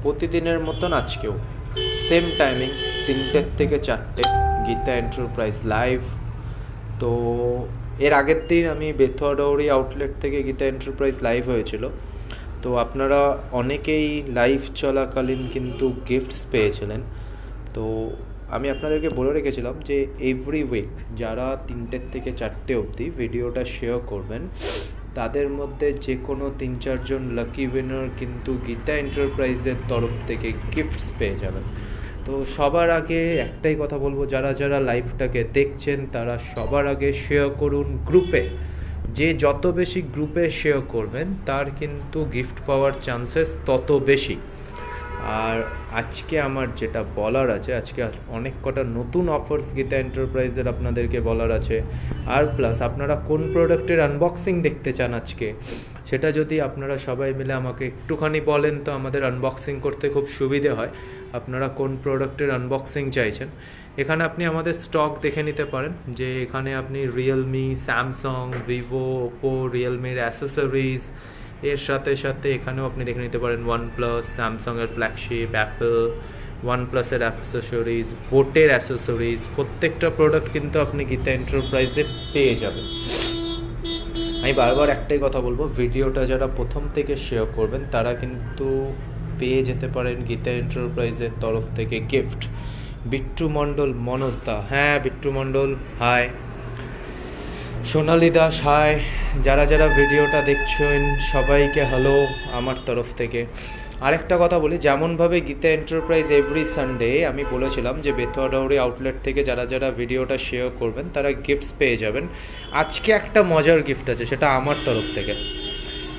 প্রতিদিনের মতন আজকেও সেম টাইমিং 3টের থেকে 4টে গীতা এন্টারপ্রাইজ লাইভ। তো এর আগের দিন আমি বেথুয়াডাউরি আউটলেট থেকে গীতা এন্টারপ্রাইজ লাইভ হয়েছিল। তো আপনারা অনেকেই লাইভ চলাকালীন কিন্তু গিফটস পেয়েছিলেন। তো আমি আপনাদেরকে বলে রেখেছিলাম যে এভরি উইক যারা 3টের থেকে 4টে অবধি ভিডিওটা শেয়ার করবেন তাদের মধ্যে যে কোনো 3-4 জন লাকি উইনার কিন্তু গীতা এন্টারপ্রাইজের তরফ থেকে গিফটস পেয়ে যাবেন। তো সবার আগে একটাই কথা বলবো, যারা যারা লাইভটাকে দেখছেন তারা সবার আগে শেয়ার করুন গ্রুপে। যে যত বেশি গ্রুপে শেয়ার করবেন তার কিন্তু গিফট পাওয়ার চান্সেস তত বেশি। আর আজকে আমার যেটা বলার আছে, আজকে অনেক কটা নতুন অফার্স গীতা এন্টারপ্রাইজের আপনাদেরকে বলার আছে। আর প্লাস আপনারা কোন প্রোডাক্টের আনবক্সিং দেখতে চান আজকে, সেটা যদি আপনারা সবাই মিলে আমাকে একটুখানি বলেন তো আমাদের আনবক্সিং করতে খুব সুবিধে হয়। আপনারা কোন প্রোডাক্টের আনবক্সিং চাইছেন, এখানে আপনি আমাদের স্টক দেখে নিতে পারেন। যে এখানে আপনি রিয়েলমি, স্যামসাং, ভিভো, ওপো, রিয়েলমির অ্যাসেসরিজ, এর সাথে সাথে এখানেও আপনি দেখে নিতে পারেন ওয়ানপ্লাস, স্যামসাংয়ের ফ্ল্যাগশিপ, অ্যাপেল, ওয়ানপ্লাসের অ্যাসেসরিজ, বোটের অ্যাসেসরিজ, প্রত্যেকটা প্রোডাক্ট কিন্তু আপনি গীতা এন্টারপ্রাইজে পেয়ে যাবেন। আমি বারবার একটাই কথা বলবো, ভিডিওটা যারা প্রথম থেকে শেয়ার করবেন তারা কিন্তু পেয়ে যেতে পারেন গীতা এন্টারপ্রাইজের তরফ থেকে গিফট। বিট্টু মণ্ডল, মনোজ দা, হ্যাঁ বিট্টু মণ্ডল হাই, সোনালি দাস হাই, যারা যারা ভিডিওটা দেখছেন সবাইকে হ্যালো আমার তরফ থেকে। আরেকটা কথা বলি, যেমনভাবে গীতা এন্টারপ্রাইজ এভরি সানডে আমি বলেছিলাম যে বেথুয়াডাউরি আউটলেট থেকে যারা যারা ভিডিওটা শেয়ার করবেন তারা গিফটস পেয়ে যাবেন, আজকে একটা মজার গিফট আছে, সেটা আমার তরফ থেকে।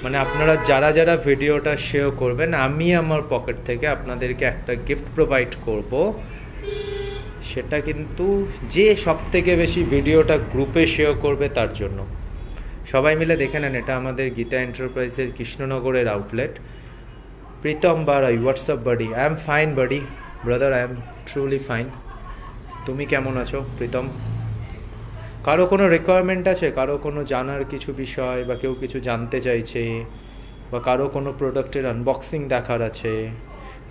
মানে আপনারা যারা যারা ভিডিওটা শেয়ার করবেন আমি আমার পকেট থেকে আপনাদেরকে একটা গিফট প্রোভাইড করব। সেটা কিন্তু যে সব থেকে বেশি ভিডিওটা গ্রুপে শেয়ার করবে তার জন্য। সবাই মিলে দেখে নেন, এটা আমাদের গীতা এন্টারপ্রাইজের কৃষ্ণনগরের outlet. Pritam Barai, WhatsApp buddy, I am fine buddy, brother I am truly fine. তুমি কেমন আছো প্রীতম? কারো কোনো রিকোয়ারমেন্ট আছে, কারো কোনো জানার কিছু বিষয়, বা কেউ কিছু জানতে চাইছে, বা কারো কোনো প্রোডাক্টের আনবক্সিং দেখার আছে,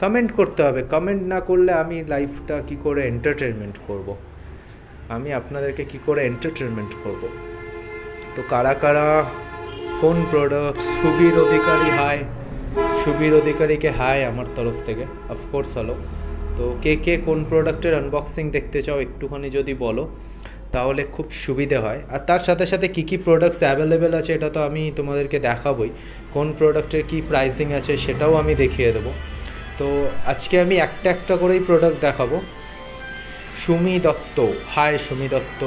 কমেন্ট করতে হবে। কমেন্ট না করলে আমি লাইফটা কি করে এন্টারটেনমেন্ট করব, আমি আপনাদেরকে কি করে এন্টারটেনমেন্ট করব। তো কারা কারা কোন প্রোডাক্ট, সুবীর অধিকারী হাই, সুবীর অধিকারীকে হাই আমার তরফ থেকে, অফকোর্স হ্যালো। তো কে কে কোন প্রোডাক্টের আনবক্সিং দেখতে চাও একটুখানি যদি বলো তাহলে খুব সুবিধে হয়। আর তার সাথে সাথে কী কী প্রোডাক্টস অ্যাভেলেবেল আছে এটা তো আমি তোমাদেরকে দেখাবই, কোন প্রোডাক্টের কী প্রাইসিং আছে সেটাও আমি দেখিয়ে দেবো। তো আজকে আমি একটা একটা করেই প্রোডাক্ট দেখাবো। সুমি দত্ত হাই, সুমি দত্ত।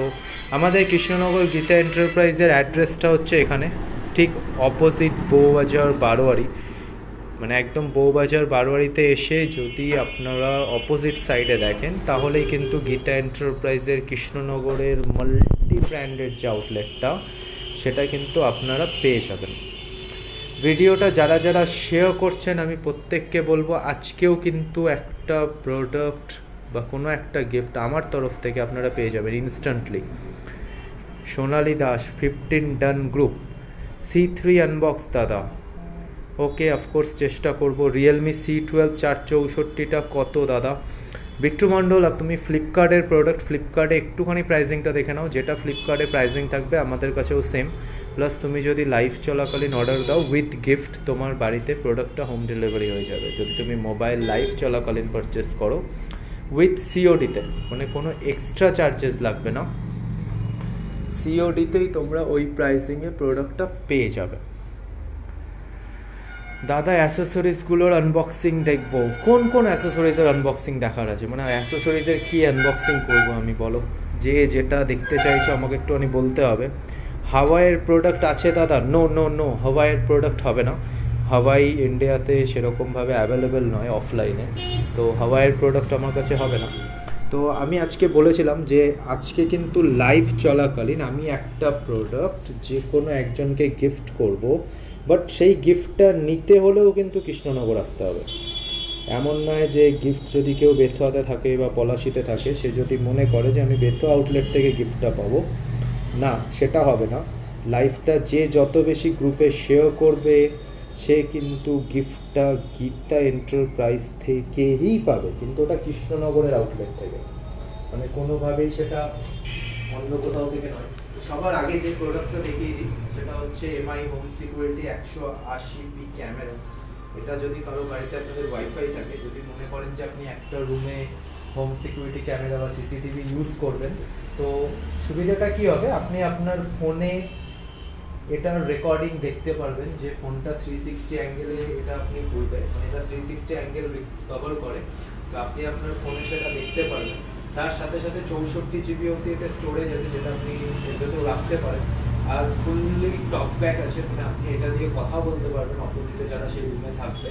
আমাদের কৃষ্ণনগর গীতা এন্টারপ্রাইজের অ্যাড্রেসটা হচ্ছে এখানে, ঠিক অপোজিট বউবাজার বারোয়ারি, মানে একদম বউবাজার বারোয়ারিতে এসে যদি আপনারা অপোজিট সাইডে দেখেন তাহলেই কিন্তু গীতা এন্টারপ্রাইজের কৃষ্ণনগরের মাল্টি ব্র্যান্ডের যে আউটলেটটা সেটা কিন্তু আপনারা পেয়ে যাবেন। ভিডিওটা যারা যারা শেয়ার করছেন আমি প্রত্যেককে বলবো আজকেও কিন্তু একটা প্রোডাক্ট বা কোনো একটা গিফট আমার তরফ থেকে আপনারা পেয়ে যাবেন ইনস্ট্যান্টলি। সোনালি দাস 15 ডান গ্রুপ, C3 আনবক্স দাদা, ওকে অফকোর্স চেষ্টা করব। রিয়েলমি C12 464টা কত দাদা? বিট্টু মণ্ডল, তুমি ফ্লিপকার্টের প্রোডাক্ট, ফ্লিপকার্টে একটুখানি প্রাইসিংটা দেখে নাও, যেটা ফ্লিপকার্টে প্রাইসিং থাকবে আমাদের কাছেও সেম। প্লাস তুমি যদি লাইভ চলাকালীন অর্ডার দাও উইথ গিফট তোমার বাড়িতে প্রোডাক্টটা হোম ডেলিভারি হয়ে যাবে। যদি তুমি মোবাইল লাইভ চলাকালীন পারচেস করো উইথ সিওডিতে, মানে কোনো এক্সট্রা চার্জেস লাগবে না, সিওডিতেই তোমরা ওই প্রাইসিংয়ে প্রোডাক্টটা পেয়ে যাবে। দাদা অ্যাসেসরিজগুলোর আনবক্সিং দেখবো, কোন কোন অ্যাসেসরিজের আনবক্সিং দেখার আছে, মানে অ্যাসেসরিজের কী আনবক্সিং করবো আমি বলো, যে যেটা দেখতে চাইছো আমাকে একটুখানি বলতে হবে। হাওয়াইয়ের প্রোডাক্ট আছে দাদা? নো নো নো, হাওয়াইয়ের প্রোডাক্ট হবে না, হাওয়াই ইন্ডিয়াতে সেরকমভাবে অ্যাভেলেবেল নয় অফলাইনে, তো হাওয়াইয়ের প্রোডাক্ট আমার কাছে হবে না। তো আমি আজকে বলেছিলাম যে আজকে কিন্তু লাইভ চলাকালীন আমি একটা প্রোডাক্ট যে কোনো একজনকে গিফট করব, বাট সেই গিফটটা নিতে হলেও কিন্তু কৃষ্ণনগর আসতে হবে। এমন নয় যে গিফট যদি কেউ বেথুয়াতে থাকে বা পলাশিতে থাকে সে যদি মনে করে যে আমি বেথুয়া আউটলেট থেকে গিফটটা পাবো, না সেটা হবে না। লাইফটা যে যত বেশি গ্রুপে শেয়ার করবে সে কিন্তু গিফটটা গীতা এন্টারপ্রাইজ থেকেই পাবে, কিন্তু ওটা কৃষ্ণনগরের আউটলেট থেকে, মানে কোনোভাবেই সেটা অন্য কোথাও থেকে নয়। সবার আগে যে প্রোডাক্টটা দেখিয়ে দিই সেটা হচ্ছে MI home security 180p camera. এটা যদি কারো বাড়িতে আপনাদের ওয়াইফাই থাকে, যদি মনে করেন যে আপনি একটা রুমে হোম সিকিউরিটি ক্যামেরা বা সিসিটিভি ইউজ করবেন, তো সুবিধাটা কি হবে, আপনি আপনার ফোনে এটার রেকর্ডিং দেখতে পারবেন যে ফোনটা 360 অ্যাঙ্গেলে এটা আপনি করবে, মানে এটা 360 অ্যাঙ্গেল কভার করে, তো আপনি আপনার ফোনে সেটা দেখতে পারবেন। তার সাথে সাথে 64GB অবধি এতে স্টোরেজ আছে, যেটা আপনি এটাতেও রাখতে পারেন। আর ফুললি টক ব্যাক আছে, মানে আপনি এটা দিয়ে কথা বলতে পারবেন অপোজিটে যারা সেই রুমে থাকবে।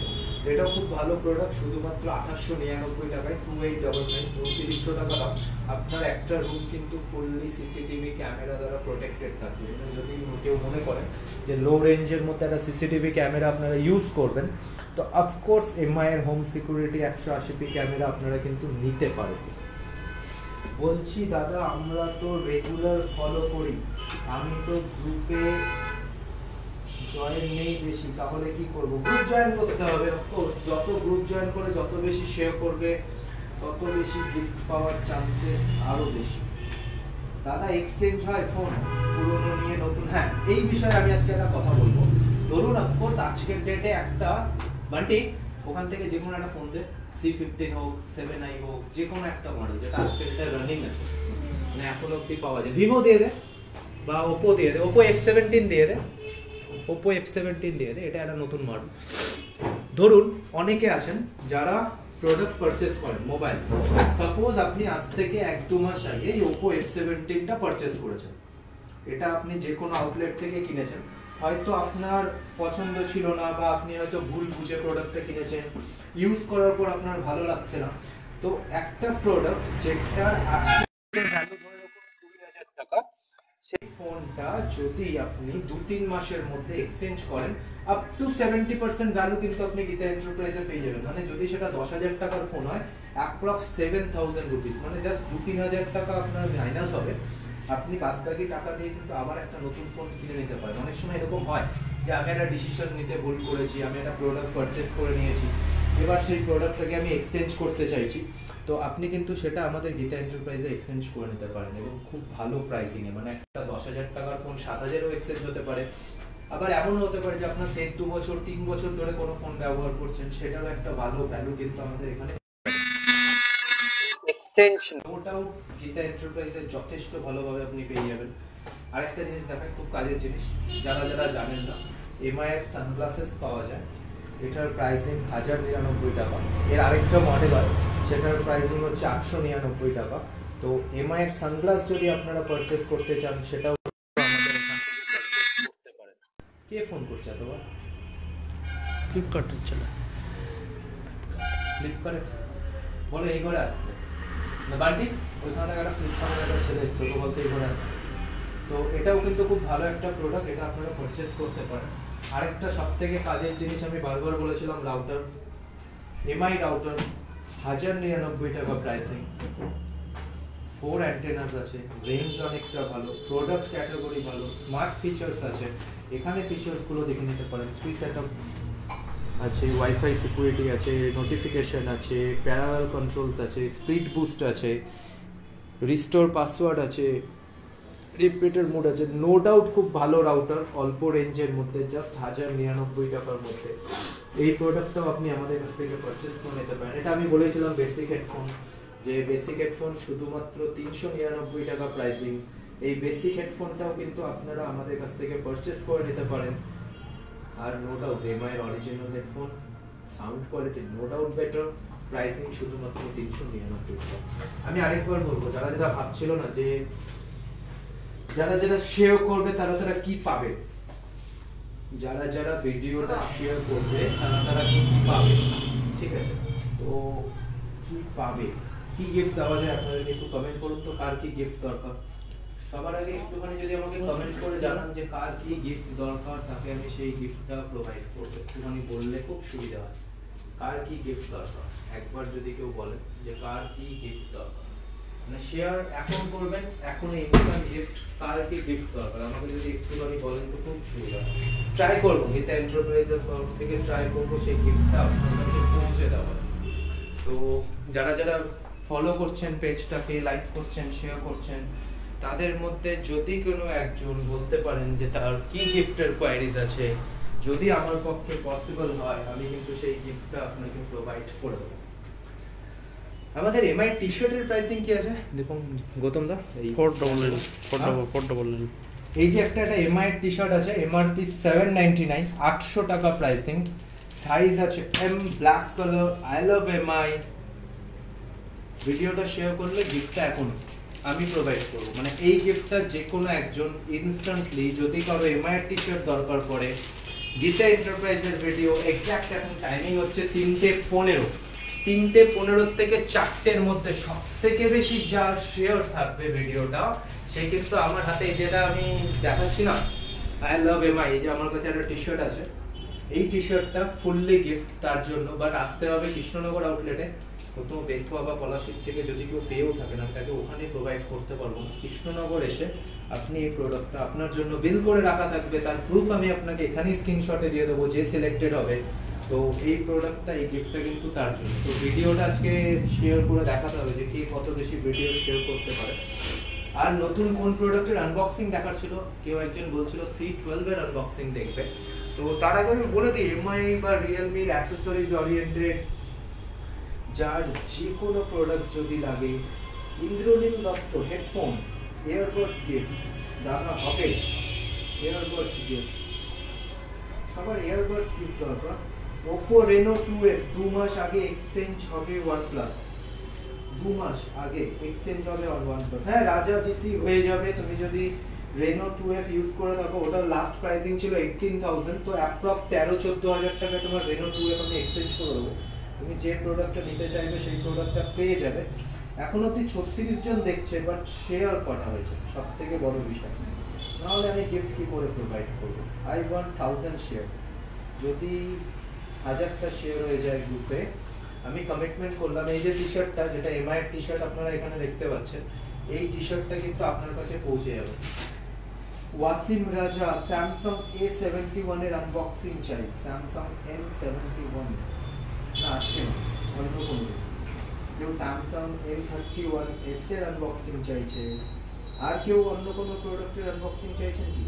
এটাও খুব ভালো প্রোডাক্ট, শুধুমাত্র 2899 টাকায় 2899, 2900 টাকা দাম। আপনার একটা রুম কিন্তু ফুললি সিসিটিভি ক্যামেরা দ্বারা প্রোটেক্টেড থাকবে। মানে যদি কেউ মনে করে যে লো রেঞ্জের মধ্যে একটা সিসিটিভি ক্যামেরা আপনারা ইউজ করবেন, তো অফকোর্স এমআই এর হোম সিকিউরিটি 180p ক্যামেরা আপনারা কিন্তু নিতে পারেন। বলছি দাদা, আমরা তো রেগুলার ফলো করি, আমি তো গ্রুপে জয়েন নেই বেশি, তাহলে কি করব? গ্রুপ জয়েন করতে হবে অফকোর্স। যত গ্রুপ জয়েন করে যত বেশি শেয়ার করবে, তত বেশি গিফট পাওয়ার চান্সেস আরো বেশি। দাদা এক্সচেঞ্জ হয় ফোন পুরনো নিয়ে নতুন? হ্যাঁ, এই বিষয়ে আমি আজকে একটা কথা বলবো। ধরুন অফকোর্স আজকের ডেটে একটা বান্টি ওখান থেকে যে কোনো একটা ফোন দে, C15 হোক 7i হোক, যে কোনো একটা মডেল যেটা আজকের ডেটে রানিং আছে, মানে এখন অব্দি পাওয়া যায়, ভিভো দিয়ে দে বা ওপো দিয়ে দে, ওপো F17 দিয়ে দে, ওপো F17 দিয়ে দে, এটা একটা নতুন মডেল। ধরুন অনেকে আছেন যারা প্রোডাক্ট পারচেস করেন মোবাইল, সাপোজ আপনি আজ থেকে 1-2 মাস আগে এই ওপো F17টা পারচেস করেছেন, এটা আপনি যে কোনো আউটলেট থেকে কিনেছেন, হয়তো আপনার পছন্দ ছিল না বা আপনি হয়তো ভুল বুঝে প্রোডাক্টটা কিনেছেন, ইউজ করার পর আপনার ভালো লাগছে না। তো একটা প্রোডাক্ট যেটার আজকে ভ্যালু ধরে রাখুন 20,000 টাকা, সেই ফোনটা যদি আপনি 2-3 মাসের মধ্যে এক্সচেঞ্জ করেন, আপ টু 70% ভ্যালু কিন্তু আপনি গীতা এন্টারপ্রাইজে পেয়ে যাবেন। মানে যদি সেটা 10,000 টাকার ফোন হয়, অ্যাপ্রক্স 7,000 রুপিস, মানে জাস্ট 2-3 হাজার টাকা আপনার মাইনাস হবে। আপনি বাদবাকি টাকা দিয়ে কিন্তু আবার একটা নতুন ফোন কিনে নিতে পারেন। অনেক সময় এরকম হয় যে আমি একটা ডিসিশন নিতে ভুল করেছি, আমি একটা প্রোডাক্ট পারচেস করে নিয়েছি, এবার সেই প্রোডাক্টটাকে আমি এক্সচেঞ্জ করতে চাইছি, তো আপনি কিন্তু সেটা আমাদের গীতা এন্টারপ্রাইজে এক্সচেঞ্জ করে নিতে পারেন এবং খুব ভালো প্রাইসিংয়ে। মানে একটা 10,000 টাকার ফোন 7,000ও এক্সচেঞ্জ হতে পারে। আবার এমনও হতে পারে যে আপনার 1.5-2 বছর 3 বছর ধরে কোনো ফোন ব্যবহার করছেন, সেটারও একটা ভালো ভ্যালু কিন্তু আমাদের এখানে এক্সচেঞ্জ। ওটাও গীতা এন্টারপ্রাইজে যথেষ্ট ভালোভাবে আপনি পেয়ে যাবেন। আরেকটা জিনিস দেখাই, খুব কাজের জিনিস, যারা যারা জানেন না, এমআই এর সানগ্লাসেস পাওয়া যায়, এটার প্রাইসিং 1,099 টাকা। এর আরেকটা মডেল হয়, সেটার প্রাইসিং হচ্ছে 899 টাকা। তো এমআই এর সানগ্লাস যদি আপনারা পারচেস করতে চান, সেটাও আমাদের এখান থেকে পারচেস করতে পারেন। কে ফোন করছে এতবার? ফ্লিপকার্টের চলে ফ্লিপকার্টে বলো এই ঘরে আসতে না বান্টি, ওইখানে একটা ফ্লিপকার্টের একটা ছেলে এসছে, তো বলতে এই ঘরে আসতে। তো এটাও কিন্তু খুব ভালো একটা প্রোডাক্ট, এটা আপনারা পারচেস করতে পারেন। আরেকটা সব থেকে কাজের জিনিস আমি বারবার বলেছিলাম, রাউটার, এমআই রাউটার 1,099 টাকা প্রাইসিং, 4 অ্যান্টেনাস আছে, রেঞ্জ অনেকটা ভালো, প্রোডাক্ট ক্যাটাগরি ভালো, স্মার্ট ফিচার্স আছে। এখানে ফিচার্সগুলো দেখে নিতে পারেন। 3 সেটআপ আছে, ওয়াইফাই সিকিউরিটি আছে, নোটিফিকেশন আছে, প্যারালাল কন্ট্রোলস আছে, স্পিড বুস্ট আছে, রিস্টোর পাসওয়ার্ড আছে, রিপিটার মোড আছে। নো ডাউট খুব ভালো রাউটার, অল্প রেঞ্জের মধ্যে, জাস্ট 1,099 টাকার মধ্যে। এই প্রোডাক্টটাও আপনি আমাদের কাছ থেকে পারচেস করে নিতে পারেন। এটা আমি বলেছিলাম বেসিক হেডফোন, যে বেসিক হেডফোন শুধুমাত্র 399 টাকা প্রাইসিং। এই বেসিক হেডফোনটাও কিন্তু আপনারা আমাদের কাছ থেকে পারচেস করে নিতে পারেন। আর নো ডাউট এমআই এর original headphone, sound quality no doubt better, pricing শুধুমাত্র 399 টাকা। আমি আরেকবার বলবো, যারা যারা ভাবছিল না যে যারা যারা শেয়ার করবে তারা তারা কি পাবে, যারা যারা ভিডিওটা শেয়ার করবে তারা তারা কি পাবে, ঠিক আছে? তো কি পাবে, কি গিফট দেওয়া যায় আপনাদেরকে একটু কমেন্ট করুন তো, কার কি গিফট দরকার। সবার আগে একটুখানি যদি আমাকে কমেন্ট করে জানান যে কার কি গিফট দরকার, তাকে আমি সেই গিফটটা প্রোভাইড করব। একটুখানি বললে খুব সুবিধা হয়, কার কি গিফট দরকার একবার যদি কেউ বলে যে কার কি গিফট দরকার। মানে শেয়ার এখন করবেন, এখন ইনস্ট্যান্ট গিফট, কার কি গিফট দরকার আমাকে যদি একটুখানি বলেন তো খুব সুবিধা। ট্রাই করবো গীতা এন্টারপ্রাইজের তরফ থেকে ট্রাই করবো সেই গিফটটা আপনার কাছে পৌঁছে দেওয়ার। তো যারা যারা ফলো করছেন পেজটাকে, লাইক করছেন, শেয়ার করছেন, তাদের মধ্যে যদি কোনো একজন বলতে পারেন যে তার কি গিফটের কোয়ারিজ আছে, যদি আমার পক্ষে পসিবল হয় আমি কিন্তু সেই গিফটটা আপনাকে প্রোভাইড করে দেবো। আমাদের এমআই টি শার্টের প্রাইসিং কি আছে দেখুন গৌতম দা, এই 499 এই যে একটা এমআই টি শার্ট আছে, এমআরপি 799, 800 টাকা প্রাইসিং, সাইজ আছে M, black colour, I love Mi. ভিডিওটা শেয়ার করলে গিফটটা এখন আমি প্রোভাইড করব, মানে এই গিফটটা যে কোনো একজন ইনস্ট্যান্টলি, যদি কারো এমআই টি শার্ট দরকার পড়ে, গীতা এন্টারপ্রাইজের ভিডিও এক্স্যাক্ট এখন টাইমিং হচ্ছে 3:15, 3:15 থেকে 4টের মধ্যে সব থেকে বেশি যার শেয়ার থাকবে ভিডিওটা, সে কিন্তু আমার হাতে যেটা আমি দেখাচ্ছি না, আই লাভ এমআই, এই যে আমার কাছে একটা টি শার্ট আছে, এই টি শার্টটা ফুললি গিফট তার জন্য। বাট আসতে হবে কৃষ্ণনগর আউটলেটে, কোথাও বেথুয়া বা পলাশির থেকে যদি কেউ পেয়েও থাকেন আমি তাকে ওখানে প্রোভাইড করতে পারবো না। কৃষ্ণনগর এসে আপনি এই প্রোডাক্টটা, আপনার জন্য বিল করে রাখা থাকবে, তার প্রুফ আমি আপনাকে এখানেই স্ক্রিনশটে দিয়ে দেবো, যে সিলেক্টেড হবে। তো এই প্রোডাক্টটা, এই গিফটটা কিন্তু তার জন্য। তো ভিডিওটা আজকে শেয়ার করে দেখাতে হবে যে কে কত বেশি ভিডিও শেয়ার করতে পারে। আর নতুন কোন প্রোডাক্টের আনবক্সিং দেখার ছিল, কেউ একজন বলছিল C12 এর আনবক্সিং দেখবে। তো তার আগে আমি বলে দিই, এমআই বা রিয়েলমির অ্যাসেসরিজ ওরিয়েন্টেড যার যে কোনো প্রোডাক্ট যদি লাগে, Indranil Dutta headphone, earbuds gift দাদা হবে, এয়ারবাডস গিফট, সবার এয়ারবাডস গিফট দরকার। ওপো রেনো 2F 2 মাস আগে এক্সচেঞ্জ হবে OnePlus, 2 মাস আগে এক্সচেঞ্জ হবে OnePlus। হ্যাঁ, রাজা জিসি হয়ে যাবে তুমি যদি রেনো 2F ইউজ করে থাকো। ওটার লাস্ট প্রাইসিং ছিল 18,000, তো অ্যাপ্রক্স 13-14 হাজার টাকা তোমার রেনো 2F আমি এক্সচেঞ্জ করে দেবো। তুমি যে প্রোডাক্টটা নিতে চাইবে সেই প্রোডাক্টটা পেয়ে যাবে। এখন অব্দি 36 জন দেখছে, বাট শেয়ার করা হয়েছে, সব থেকে বড় বিষয়। নাহলে আমি গিফট কি করে প্রোভাইড করবো? I want 1000 share. যদি 1000টা শেয়ার হয়ে যায় গ্রুপে, আমি কমিটমেন্ট করলাম এই যে টি শার্টটা, যেটা এমআই টি শার্ট আপনারা এখানে দেখতে পাচ্ছেন, এই টি শার্টটা কিন্তু আপনার কাছে পৌঁছে যাবে। ওয়াসিম রাজা স্যামসাং A71 এর আনবক্সিং চাই, স্যামসাং M71 না আসছে না, অন্য কোনো কেউ স্যামসাং M31s এর আনবক্সিং চাইছে। আর কেউ অন্য কোনো প্রোডাক্টের আনবক্সিং চাইছেন কি?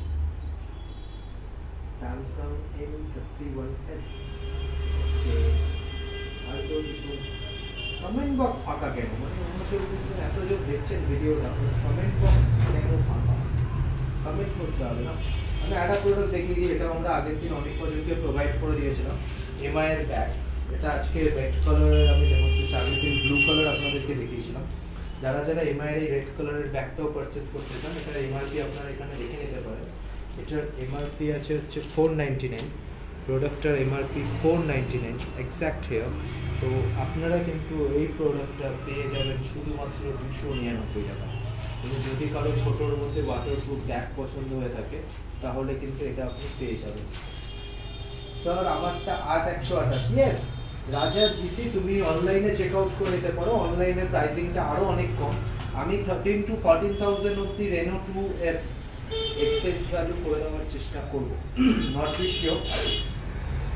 স্যামসাং M31s, আর কেউ কিছু? কমেন্ট বক্স ফাঁকা কেন? মানে 39 জন এত জন দেখছেন ভিডিওটা, কমেন্ট বক্স কেন ফাঁকা? কমেন্ট করতে হবে না। আমি একটা প্রোডাক্ট দেখিয়ে দিই, এটা আমরা আগের দিন অনেক প্রজেক্টকে প্রোভাইড করে দিয়েছিলাম, এমআই এর ব্যাগ। এটা আজকে রেড কালারের আমি ডেমনস্ট্রেশন, আগের দিন ব্লু কালার আপনাদেরকে দেখিয়েছিলাম। যারা যারা এমআই এর এই রেড কালারের ব্যাগটাও পারচেস করতে চান, এটার এমআরপি আপনারা এখানে দেখে নিতে পারেন। এটার এমআরপি আছে হচ্ছে 499, প্রোডাক্টটার এমআরপি 499 এক্স্যাক্ট হেয়ার। তো আপনারা কিন্তু এই প্রোডাক্টটা পেয়ে যাবেন শুধুমাত্র 299 টাকা। কিন্তু যদি কারো ছোটোর মধ্যে ওয়াটারপ্রুফ ব্যাগ পছন্দ হয়ে থাকে, তাহলে কিন্তু এটা আপনি পেয়ে যাবেন। স্যার আমারটা 8128, ইয়েস রাজা জিসি, তুমি অনলাইনে চেক আউট করে নিতে পারো, অনলাইনে প্রাইসিংটা আরও অনেক কম। আমি 13 to 14,000 অব্দি রেনো 2F এক্সচেঞ্জ ভ্যালু করে দেওয়ার চেষ্টা করবো। নট বি শিওর,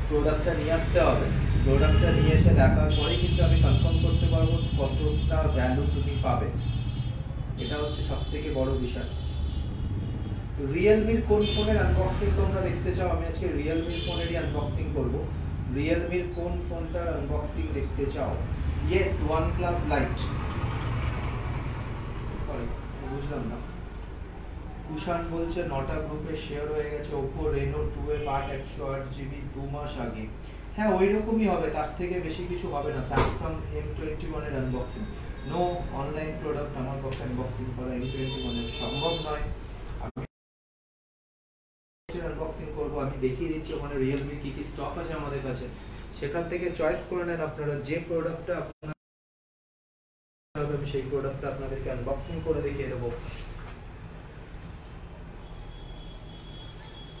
প্রোডাক্টটা নিয়ে আসতে হবে, প্রোডাক্টটা নিয়ে এসে দেখার পরেই কিন্তু আমি কনফার্ম করতে পারবো কতটা ভ্যালু তুমি পাবে। এটা হচ্ছে সব থেকে বড় বিষয়। রিয়েলমির কোন ফোনের আনবক্সিং তোমরা দেখতে চাও? আমি আজকে রিয়েলমির ফোনেরই আনবক্সিং করব। রিয়েলমির কোন ফোনটার আনবক্সিং দেখতে চাও? Yes, OnePlus Lite। সরি বুঝলাম না। কুষাণ বলছে 9টা গ্রুপে শেয়ার হয়ে গেছে ওপো রেনো 2F 8/108GB 2 মাস আগে। হ্যাঁ ওই রকমই হবে, তার থেকে বেশি কিছু হবে না। স্যামসাং M21 এর আনবক্সিং, নো অনলাইন প্রোডাক্ট আমার পক্ষে আনবক্সিং করা M21 এর সম্ভব নয়। আনবক্সিং করব, আমি দেখিয়ে দিচ্ছি ওখানে রিয়েলমি কি কি স্টক আছে আমাদের কাছে, সেখান থেকে চয়েস করে নেন আপনারা যে প্রোডাক্টটা আপনার, আমি সেই প্রোডাক্টটা আপনাদেরকে আনবক্সিং করে দেখিয়ে দেবো।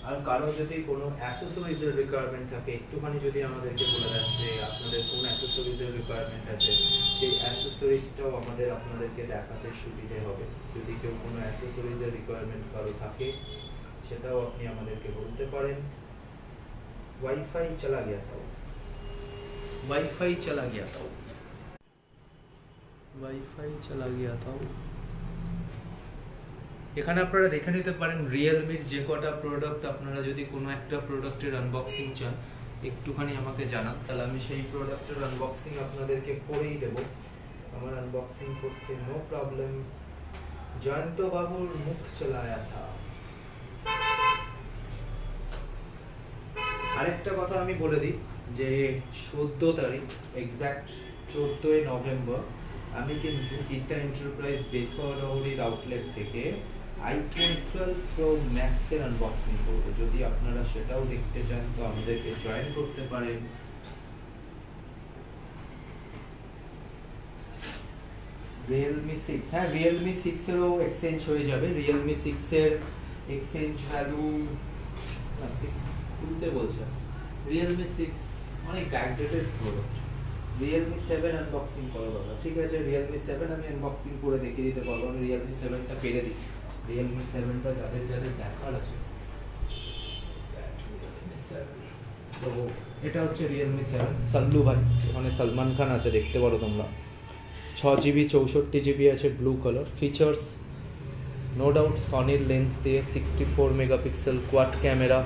আর কারো যদি কোনো অ্যাসেসরিজের রিকোয়ারমেন্ট থাকে একটুখানি যদি আমাদেরকে বলে দেন যে আপনাদের কোন অ্যাসেসরিজের রিকোয়ারমেন্ট আছে, সেই অ্যাসেসরিজটাও আমাদের আপনাদেরকে দেখাতে সুবিধে হবে। যদি কেউ কোনো অ্যাসেসরিজের রিকোয়ারমেন্ট কারো থাকে সেটাও আপনি আমাদেরকে বলতে পারেন। वाईफाई चला गया था, वाईफाई चला गया था, वाईफाई चला गया था। এখানে আপনারা দেখে নিতে পারেন রিয়েলমির যে কটা প্রোডাক্ট, আপনারা যদি কোনো একটা প্রোডাক্টের আনবক্সিং চান একটুখানি আমাকে জানান, তাহলে আমি সেই প্রোডাক্টের আনবক্সিং আপনাদেরকে করেই দেব। আমার আনবক্সিং করতে নো প্রবলেম। জয়ন্ত বাবুর মুখ চলায়া থা। আরেকটা কথা আমি বলে দিই যে 14 তারিখ এক্স্যাক্ট 14 নভেম্বর আমি কিন্তু গীতা এন্টারপ্রাইজ বেথুয়াডাউরির আউটলেট থেকে আইফোন 12 প্রো ম্যাক্সের আনবক্সিং করব। যদি আপনারা সেটাও দেখতে চান তো আমাদেরকে জয়েন করতে পারেন। Realme 6, হ্যাঁ Realme 6 এরও এক্সচেঞ্জ হয়ে যাবে। Realme 6 এর এক্সচেঞ্জ ভ্যালু 6 খুলতে বলছে। Realme 6 অনেক ব্যাকডেটেড প্রোডাক্ট। Realme 7 আনবক্সিং করো বাবা, ঠিক আছে Realme 7 আমি আনবক্সিং করে দেখিয়ে দিতে পারবো। আমি Realme 7টা পেরে দিই। Realme 7টা যাদের যাদের দেখার আছে, Realme 7 তো এটা হচ্ছে Realme 7 সাল্লু ভাই, মানে সলমান খান আছে, দেখতে পারো তোমরা। 6GB 64GB আছে, blue colour. Features no doubt সনির লেন্স দিয়ে 64 মেগাপিক্সেল কোয়াড ক্যামেরা,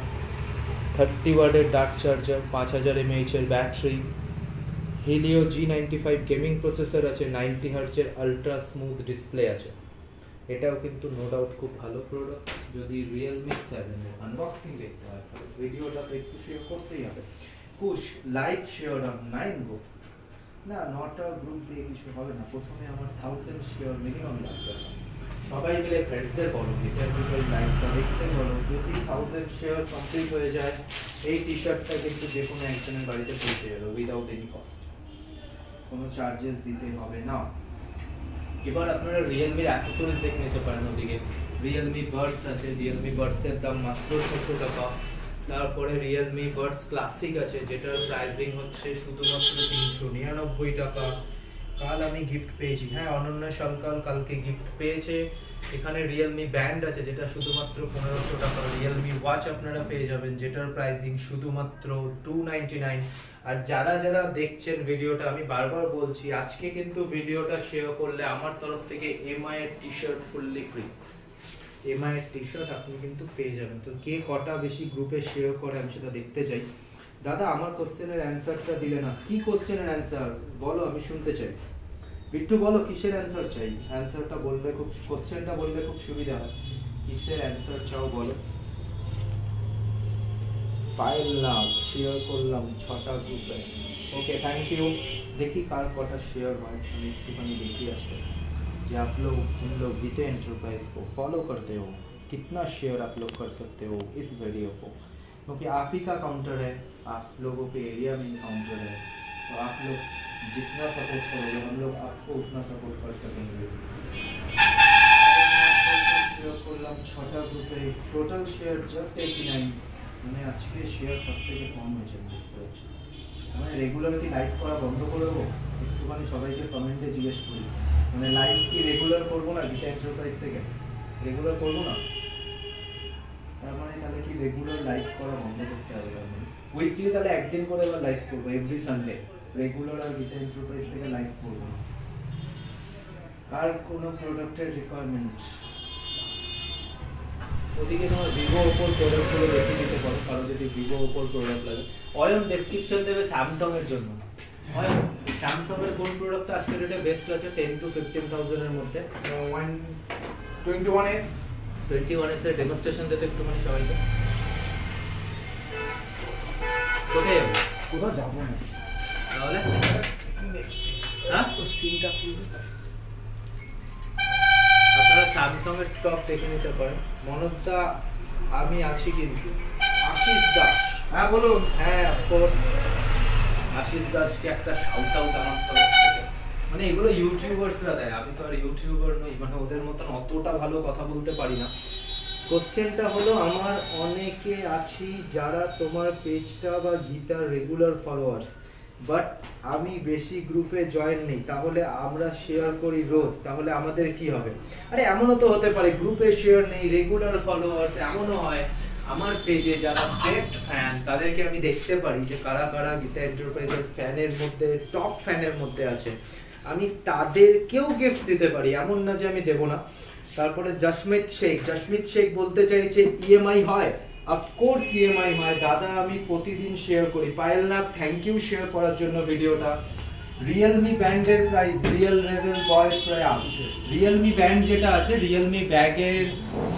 30 ওয়াটের ডার্ক চার্জার, 5000 mAh এর battery, Helio G95 gaming processor আছে, 90 হার্টজের আলট্রা স্মুথ ডিসপ্লে আছে। এটাও কিন্তু নো ডাউট খুব ভালো প্রোডাক্ট। যদি Realme 7 এর আনবক্সিং দেখতে হয় ভিডিওটা তো একটু শেয়ার করতেই হবে। কুশ লাইক শেয়ার অন 9 গো না, নটা গ্রুপ দিয়ে কিছু হবে না। প্রথমে আমার 1000 শেয়ার মিনিমাম লাগবে। সবাই মিলে ফ্রেন্ডসদের বলো ভিডিওর লাইভটা দেখতে বলো। যদি 1000 শেয়ার কমপ্লিট হয়ে যায় এই টি শার্টটা কিন্তু যে কোনো একজনের বাড়িতে পৌঁছে যাবে উইদাউট এনি কস্ট, কোনো চার্জেস দিতে হবে না। এবার আপনারা রিয়েলমির অ্যাক্সেসরিজ দেখে নিতে পারেন। ওদিকে রিয়েলমি বাডস আছে, রিয়েলমি বাডসের দাম মাত্র 600 টাকা। তারপরে রিয়েলমি বাডস ক্লাসিক আছে যেটার প্রাইসিং হচ্ছে শুধুমাত্র 399 টাকা। কাল আমি গিফট পেয়েছি, হ্যাঁ অনন্যা সরকার কালকে গিফট পেয়েছে। এখানে রিয়েলমি ব্যান্ড আছে যেটা শুধুমাত্র 1500 টাকা। রিয়েলমি ওয়াচ আপনারা পেয়ে যাবেন যেটার প্রাইসিং শুধুমাত্র 299। আর যারা যারা দেখছেন ভিডিওটা, আমি বারবার বলছি আজকে কিন্তু ভিডিওটা শেয়ার করলে আমার তরফ থেকে এমআই এর T shirt fully free. MI এর টি শার্ট আপনি কিন্তু পেয়ে যাবেন। তো কে কটা বেশি গ্রুপে শেয়ার করে আমি সেটা দেখতে চাই। দাদা আমার কোশ্চেনের অ্যানসারটা দিলে না, কি কোশ্চেনের অ্যানসার বলো, আমি শুনতে চাই। বিট্টু বলো কিসের অ্যানসার চাই? অ্যানসারটা বললে খুব, কোশ্চেনটা বললে খুব সুবিধা হয়। কিসের অ্যানসার চাও বলো। পাইলাম শেয়ার করলাম 6টা গ্রুপে। Okay thank you. देखी कार कटा शेयर হয়, আমি একটুখানি দেখি আসলে कि आप लोग जिन लोग गीता एंटरप्राइज को फॉलो करते हो कितना शेयर आप लोग कर सकते हो इस वीडियो को, क्योंकि आप ही का काउंटर है, आप लोगों के एरिया में काउंटर है। तो आप लोग जितना सपोर्ट करोगे हम लोग आपको उतना सपोर्ट कर सकेंगे। शेयर করলাম 6টা গ্রুপে, টোটাল শেয়ার জাস্ট 89। মানে আজকে শেয়ার সবথেকে কম হয়েছে দেখতে পাচ্ছি। মানে রেগুলার কি লাইভ করা বন্ধ করে দেবো? একটুখানি সবাইকে কমেন্টে জিজ্ঞেস করি, মানে লাইভ কি রেগুলার করবো না? গীতা এন্টারপ্রাইজ থেকে রেগুলার করবো না, তার মানে তাহলে কি রেগুলার লাইভ করা বন্ধ করতে হবে? উইকলি তাহলে একদিন করে এবার লাইভ করবো, এভরি সানডে। রেগুলার আর গীতা এন্টারপ্রাইজ থেকে লাইভ করবো না। কার কোনো প্রোডাক্টের রিকোয়ারমেন্ট, ওদিকে তোমার ভিভো ওপোর প্রোডাক্টগুলো দেখে দিতে পারো। কারো যদি ভিভো ওপোর প্রোডাক্ট লাগে, অয়ন ডেসক্রিপশন দেবে স্যামসাং এর জন্য। অয়ন স্যামসাং এর কোন প্রোডাক্টটা আজকে রেটে বেস্ট আছে 10 to 15,000 এর মধ্যে? 21S 21S এর ডেমনস্ট্রেশন দিতে একটুখানি সবাইকে। কোথায় যাবো? কোথাও যাবো না তাহলে দেখছি হ্যাঁ স্ক্রিনটা খুলবে। আপনারা স্যামসাং এর স্টক দেখে নিতে পারেন। মনোজদা আমি আছি কিন্তু। আশিস দাস, হ্যাঁ বলুন। হ্যাঁ অফকোর্স আশিস দাসকে একটা শাউট আউট আমার তরফ থেকে। মানে এগুলো ইউটিউবার্সরা দেয়, আমি তো আর ইউটিউবার নই, মানে ওদের মতন অতটা ভালো কথা বলতে পারি না। কোশ্চেনটা হলো আমার অনেকে আছি যারা তোমার পেজটা বা গীতার রেগুলার ফলোয়ার্স, বাট আমি বেশি গ্রুপে জয়েন নেই, তাহলে আমরা শেয়ার করি রোজ, তাহলে আমাদের কি হবে? আরে এমনও তো হতে পারে গ্রুপে শেয়ার নেই, রেগুলার ফলোয়ার্স, এমনও হয় আমার পেজে যারা বেস্ট ফ্যান তাদেরকে আমি দেখতে পারি যে কারা কারা গীতা এন্টারপ্রাইজের ফ্যানের মধ্যে টপ ফ্যানের মধ্যে আছে, আমি তাদেরকেও গিফট দিতে পারি, এমন না যে আমি দেবো না। তারপরে জশমিত শেখ বলতে চাইছে ইএমআই হয়, অফকোর্স ইএমআই হয় দাদা, আমি প্রতিদিন শেয়ার করি। পায়েলনাথ থ্যাংক ইউ শেয়ার করার জন্য ভিডিওটা। রিয়েলমি ব্যান্ডের প্রাইস রিয়েল রেভেল বয় প্রাইস, রিয়েলমি ব্যান্ড যেটা আছে রিয়েলমি ব্যাগের,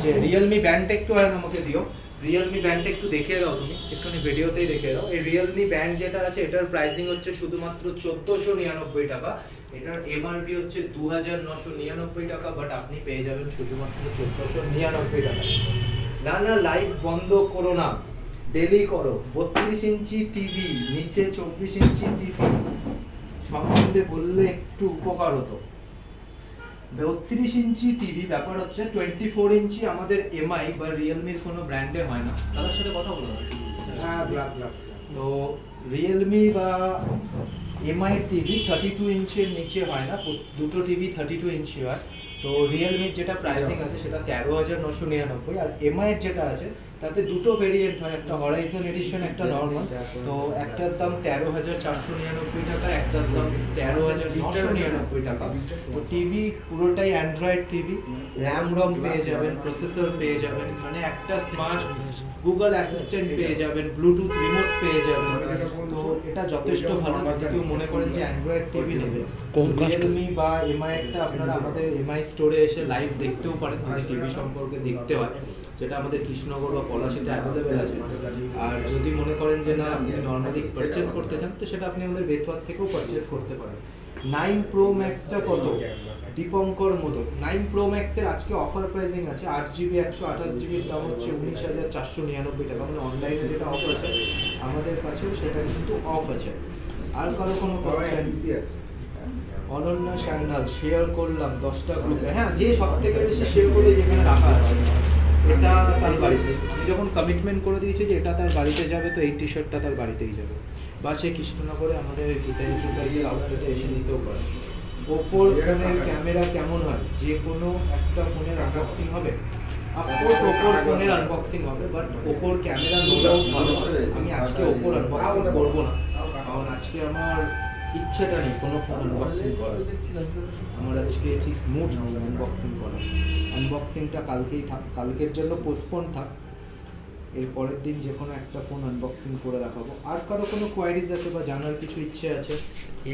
যে রিয়েলমি ব্যান্ডটা একটু আর আমাকে দিও, রিয়েলমি ব্যান্ডটা একটু দেখিয়ে দাও তুমি, একটুখানি ভিডিওতেই দেখিয়ে দাও। এই রিয়েলমি ব্যান্ড যেটা আছে এটার প্রাইসিং হচ্ছে শুধুমাত্র 1499 টাকা, এটার এমআরপি হচ্ছে 2999 টাকা, বাট আপনি পেয়ে যাবেন শুধুমাত্র 1499 টাকা। না না লাইভ বন্ধ করো না, ডেলি করো। 32 ইঞ্চি টিভি, নিচে 24 ইঞ্চি টিভি সম্বন্ধে বললে একটু উপকার হতো। 32 ইঞ্চি টিভি ব্যাপার হচ্ছে 24 ইঞ্চি আমাদের এমআই বা রিয়েলমির কোনো ব্র্যান্ডে হয় না। তাদের সাথে কথা বলো। হ্যাঁ গ্লাস গ্লাস। তো রিয়েলমি বা এমআই টিভি 32 ইঞ্চির নিচে হয় না, দুটো টিভি 32 ইঞ্চি হয়। তো রিয়েলমির যেটা প্রাইসিং আছে সেটা 13,999, আর এমআই যেটা আছে তাতে দুটো ভেরিয়েন্ট হয়, একটা হরাইজন এডিশন, একটা নর্মাল। তো একটার দাম 13,499 টাকা, একটার দাম 13,999 টাকা। তো টিভি পুরোটাই অ্যান্ড্রয়েড টিভি, র্যাম রম পেয়ে যাবেন, প্রসেসর পেয়ে যাবেন, মানে একটা স্মার্ট গুগল অ্যাসিস্ট্যান্ট পেয়ে যাবেন, ব্লুটুথ রিমোট পেয়ে যাবেন। তো এটা যথেষ্ট ভালো। যদি কেউ মনে করেন যে অ্যান্ড্রয়েড টিভি নেবে, রিয়েলমি বা এমআই একটা আপনারা আমাদের এমআই স্টোরে এসে লাইভ দেখতেও পারেন, আমাদের টিভি সম্পর্কে দেখতে হয়, যেটা আমাদের কৃষ্ণনগর বা পলাশীতে অ্যাভেলেবেল আছে। আর যদি মনে করেন যে না আপনি নর্মালি পারচেজ করতে চান, তো সেটা আপনি আমাদের বেথুয়ার থেকেও পারচেজ করতে পারেন। 9 প্রো ম্যাক্সটা কত? দীপঙ্কর মোদক 9 প্রো ম্যাক্সের আজকে অফার প্রাইসিং আছে 8GB 128GBর দাম হচ্ছে 19,499 টাকা, মানে অনলাইনে যেটা অফ আছে আমাদের কাছেও সেটা কিন্তু অফ আছে। আর কারো কোনো কোশ্চেন? অনন্যা সান্যাল শেয়ার করলাম 10টা গ্রুপে। হ্যাঁ, যে সব থেকে বেশি শেয়ার করে যেখানে রাখা আছে এটা তার বাড়িতে, আমি যখন কমিটমেন্ট করে দিয়েছি যে এটা তার বাড়িতে যাবে, তো এই টি শার্টটা তার বাড়িতেই যাবে, বা সে কৃষ্ণনগরে আমাদের গীতা এন্টারপ্রাইজের আউটলেটে এসে নিতেও পারে। ওপোর ফোনের ক্যামেরা কেমন হয়? যে কোনো একটা ফোনের আনবক্সিং হবে, অফকোর্স ওপোর ফোনের আনবক্সিং হবে, বাট ওপোর ক্যামেরা নো ডাউট ভালো। আমি আজকে ওপোর আনবক্সিং করবো না, কারণ আজকে আমার ইচ্ছেটা নেই কোনো ফোন আনবক্সিং করার, আমার আজকে ঠিক মুড আনবক্সিং করার। আনবক্সিংটা কালকেই থাক, কালকের জন্য পোস্টপোন থাক, এর পরের দিন যে কোনো একটা ফোন আনবক্সিং করে রাখাবো। আর কারো কোনো কোয়ারিজ আছে বা জানার কিছু ইচ্ছে আছে?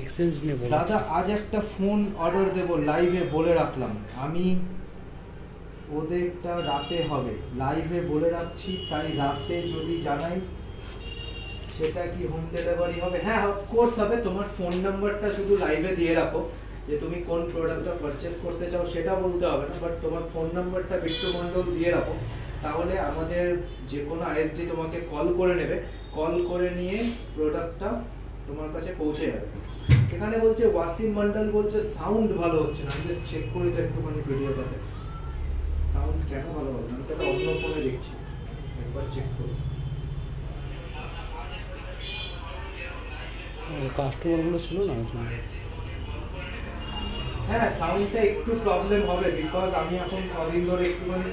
এক্সচেঞ্জ নিয়ে বলো দাদা আজ একটা ফোন অর্ডার দেবো, লাইভে বলে রাখলাম, আমি ওদেরটা রাতে হবে, লাইভে বলে রাখছি, তাই রাতে যদি জানাই সেটা কি হোম ডেলিভারি হবে? হ্যাঁ অফকোর্স হবে। তোমার ফোন নাম্বারটা শুধু লাইভে দিয়ে রাখো, যে তুমি কোন প্রোডাক্টটা পারচেজ করতে চাও সেটা বলতে হবে না, বাট তোমার ফোন নাম্বারটা বিট্টু মণ্ডল দিয়ে রাখো, তাহলে আমাদের যে কোনো আইএসডি তোমাকে কল করে নেবে, কল করে নিয়ে প্রোডাক্টটা তোমার কাছে পৌঁছে যাবে। এখানে বলছে ওয়াসিম মণ্ডল বলছে সাউন্ড ভালো হচ্ছে না, আমি জাস্ট চেক করি তো একটুখানি ভিডিওটাতে সাউন্ড কেন ভালো হবে না, আমি তাহলে অন্য ফোনে দেখছি, একবার চেক করি। কাস্টমারগুলো ছিল না ওই জন্য। হ্যাঁ সাউন্ডটা একটু প্রবলেম হবে, বিকজ আমি এখন কদিন ধরে একটুখানি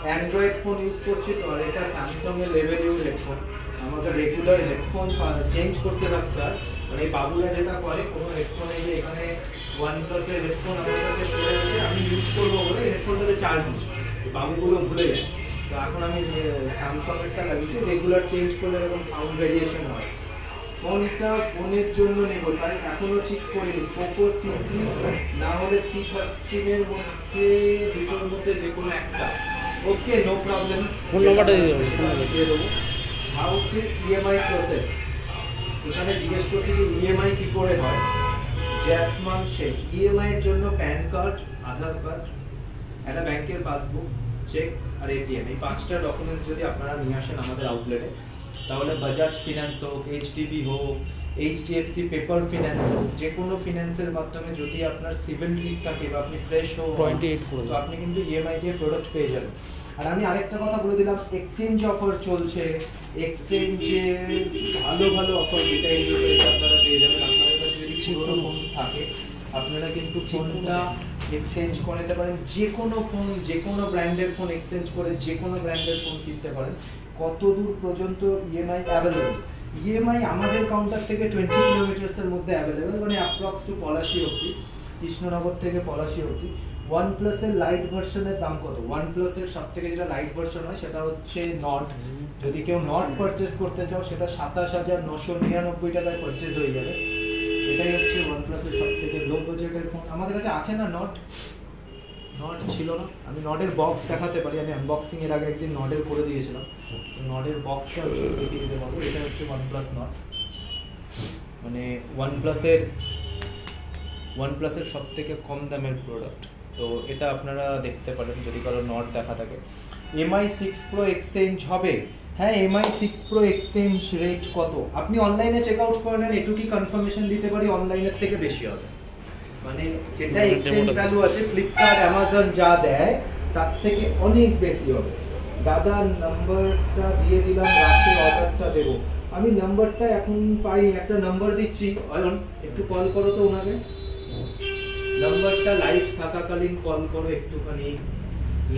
অ্যান্ড্রয়েড ফোন ইউজ করছি, তো আর এটা স্যামসাং এর লেভেল ইউজ হেডফোন, আমাকে রেগুলার হেডফোন চেঞ্জ করতে থাকতে হয়। মানে এই বাবুরা যেটা করে, কোনো হেডফোনে যে এখানে OnePlus এর হেডফোন আমার কাছে পড়ে আছে, আমি ইউজ করবো বলে হেডফোনটাতে চার্জ নিই, বাবুগুলো ভুলে যায়, তো এখন আমি স্যামসাং এরটা লাগিয়েছি, রেগুলার চেঞ্জ করলে এরকম সাউন্ড ভেরিয়েশন হয়। ফোনটা ফোনের জন্য নেব, তাই এখনো ঠিক করিনি, পোকো C3 না হলে C13 এর মধ্যে, দুটোর মধ্যে যে কোনো একটা। ওকে নো প্রবলেম, ফোন নাম্বারটা দিয়ে দেবো, ফোন নাম্বার দিয়ে দেবো। হাউ টু ইএমআই প্রসেস, এখানে জিজ্ঞেস করছি যে ইএমআই কি করে হয়। জ্যাসমান শেখ, ইএমআই এর জন্য প্যান কার্ড, আধার কার্ড, একটা ব্যাংকের পাসবুক, চেক আর এটিএম, এই 5টা ডকুমেন্টস যদি আপনারা নিয়ে আসেন আমাদের আউটলেটে, তাহলে বাজাজ ফিনান্স হোক, এইচডিবি হোক, এইচডিএফসি পেপার ফিনান্স হোক, যে কোনো ফিনান্সের মাধ্যমে যদি আপনার সিভিল ঠিক থাকে বা আপনি ফ্রেশ হোক, 28 করে তো আপনি কিন্তু ইএমআই দিয়ে প্রোডাক্ট পেয়ে যাবেন। আর আমি আরেকটা কথা বলে দিলাম, এক্সচেঞ্জ অফার চলছে, এক্সচেঞ্জে ভালো ভালো অফার যেটা আপনারা পেয়ে যাবেন। আপনাদের কাছে যদি পুরোনো ফোন থাকে আপনারা কিন্তু ফোনটা এক্সচেঞ্জ করে নিতে পারেন, যে কোনো ফোন, যে কোনো ব্র্যান্ডের ফোন এক্সচেঞ্জ করে যে কোনো ব্র্যান্ডের ফোন কিনতে পারেন। কত দূর পর্যন্ত ইএমআই অ্যাভেলেবল? ইএমআই আমাদের কাউন্টার থেকে 20 কিলোমিটার্সের মধ্যে অ্যাভেলেবল, মানে অ্যাপ্রক্স টু পলাশি অবধি, কৃষ্ণনগর থেকে পলাশি অবধি। OnePlus এর লাইট ভার্সনের দাম কত? OnePlus এর সবথেকে যেটা লাইট ভার্সন হয় সেটা হচ্ছে নট। যদি কেউ নট পারচেজ করতে চাও সেটা 27,999 টাকায় পারচেজ হয়ে যাবে। এটাই হচ্ছে OnePlus এর সবথেকে লো বাজেটের ফোন। আমাদের কাছে আছে না নট? নট ছিল না, আমি নটের বক্স দেখাতে পারি, আমি আনবক্সিং এর আগে একদিন নটের করে দিয়েছিলাম, নটের বক্সটা দেখিয়ে দিতে পারবো। এটা হচ্ছে OnePlus নট, মানে OnePlus এর সবথেকে কম দামের প্রোডাক্ট। তো এটা আপনারা দেখতে পারেন যদি কারো নট দেখা থাকে। MI 6 Pro এক্সচেঞ্জ হবে? হ্যাঁ, MI 6 Pro এক্সচেঞ্জ রেট কত আপনি অনলাইনে চেক আউট করে নেন, এটুকুই কনফার্মেশন দিতে পারি, অনলাইনের থেকে বেশি হবে। মানে যেটা এক্সচেঞ্জ ভ্যালু আছে ফ্লিপকার্ট, অ্যামাজন যা দেয় তার থেকে অনেক বেশি হবে। দাদা নাম্বারটা দিয়ে দিলাম, রাতে অর্ডারটা দেবো। আমি নাম্বারটা এখন পাইনি, একটা নাম্বার দিচ্ছি, অয়ন একটু কল করো তো ওনাকে। নাম্বারটা লাইভ থাকাকালীন কল করো একটুখানি,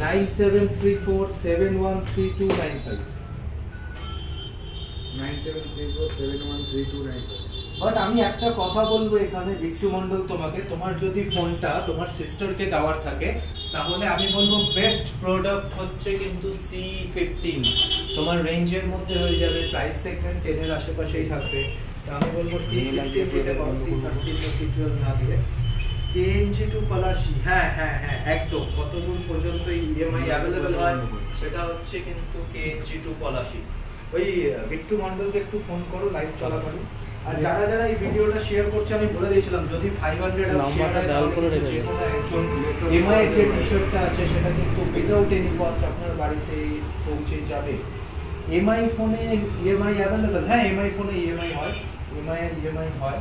9734713295। 9734713295। বাট আমি একটা কথা বলবো এখানে বিট্টু মন্ডল তোমাকে, তোমার যদি ফোনটা তোমার সিস্টারকে দেওয়ার থাকে তাহলে আমি বলবো বেস্ট প্রোডাক্ট হচ্ছে কিন্তু C15। তোমার রেঞ্জের মধ্যে হয়ে যাবে, প্রাইস সেগমেন্ট 10 এর আশেপাশেই থাকবে। তো আমি বলবো C15 দিতে পারো, C13 বা C12 না দিয়ে। KNG2 পলাশি, হ্যাঁ হ্যাঁ হ্যাঁ একদম। কত দূর পর্যন্ত ইএমআই অ্যাভেলেবল হয় সেটা হচ্ছে কিন্তু KNG2 পলাশি। ওই বিট্টু মন্ডলকে একটু ফোন করো লাইভ চলাকালীন। আর যারা যারা এই ভিডিওটা শেয়ার করছে আমি বলে দিয়েছিলাম যদি 500 নাম্বারটা ডায়াল করে রেখে যে কোনো একজন এমআই এর যে টি-শার্টটা আছে সেটা কিন্তু উইদাউট এনি কস্ট আপনার বাড়িতে পৌঁছে যাবে। এমআই ফোনে ইএমআই অ্যাভেলেবল? হ্যাঁ, এমআই ফোনে ইএমআই হয়, এমআই এর ইএমআই হয়,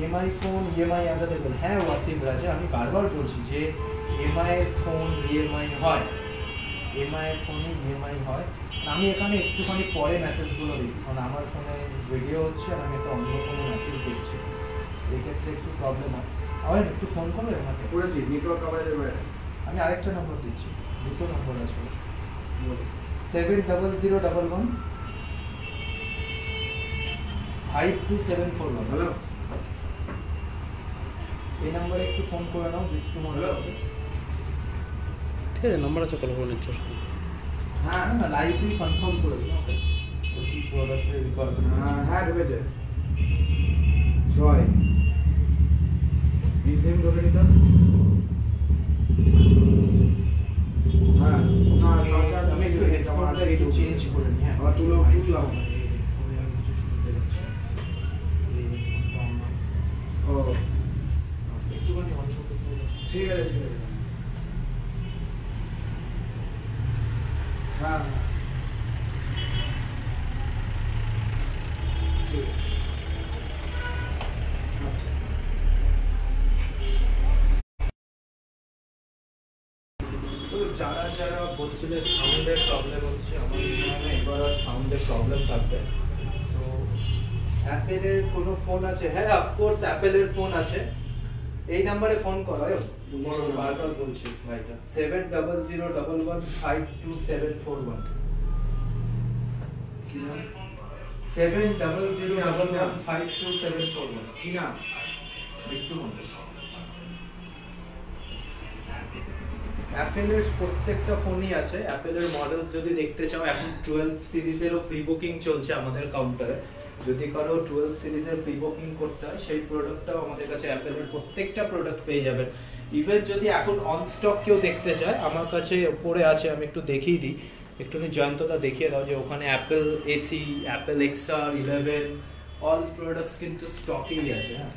এমআই ফোন ইএমআই অ্যাভেলেবল। হ্যাঁ ওয়াসিম রাজা, আমি বারবার বলছি যে এমআই ফোন ইএমআই হয়, এমআই ফোনে ইএমআই হয়। আমি এখানে একটুখানি পরে মেসেজগুলো দিই, কারণ আমার ফোনে ভিডিও হচ্ছে আর আমি একটা অন্য ফোনে মেসেজ দেখছি, এই ক্ষেত্রে একটু প্রবলেম হয়। আবার একটু ফোন করবে আমাকে, করেছি নেটওয়ার্ক কভারেজের বাইরে। আমি আরেকটা নম্বর দিচ্ছি, দুটো নম্বর আছে, 70011 52741। হ্যালো, এই নাম্বারে একটু ফোন করে নাও বিট্টু মন্ডল। ঠিক আছে, নাম্বার আছে, কল করে নিচ্ছ। হ্যাঁ না লাইভলি কনফার্ম করে দিন, ওকে ওই প্রোডাক্টের রিকোয়ারমেন্ট। হ্যাঁ ঢুকেছে 6 এক্সাম ঢুকে নিত। হ্যাঁ না কাঁচা আমি একটু হেডফোনটা একটু চেঞ্জ করে নিই। হ্যাঁ, আবার তুললাম। ফোনে আমি কিছু শুনতে পাচ্ছি। ও একটুখানি অল্প করে ঠিক আছে ঠিক আছে। হ্যাঁ ঠিক আছে। আচ্ছা তো যারা যারা বলছিলে সাউন্ডের প্রবলেম হচ্ছে, আমার মনে হয় না এবার আর সাউন্ডের প্রবলেম থাকবে। তো অ্যাপেলের কোনো ফোন আছে? হ্যাঁ অফকোর্স অ্যাপেলের ফোন আছে, এই নাম্বারে ফোন করো, বারবার বলছি ভাইটা, 7001152741। কি নাম? 7001152741। কি নাম? বিট্টু মন্ডল। অ্যাপেলের প্রত্যেকটা ফোনই আছে, অ্যাপেলের মডেলস যদি দেখতে চাও এখন 12 সিরিজেরও প্রি বুকিং চলছে আমাদের কাউন্টারে। যদি কারো 12 সিরিজের প্রি বুকিং করতে হয় সেই প্রোডাক্টটাও আমাদের কাছে অ্যাপেলের প্রত্যেকটা প্রোডাক্ট পেয়ে যাবেন। ইভেন যদি এখন অন স্টক কেউ দেখতে চায় আমার কাছে উপরে আছে, আমি একটু দেখিয়ে দিই, একটুখানি জয়ন্তদা দেখিয়ে দাও যে ওখানে Apple AC, Apple XR 11 all products কিন্তু স্টকেই আছে। হ্যাঁ,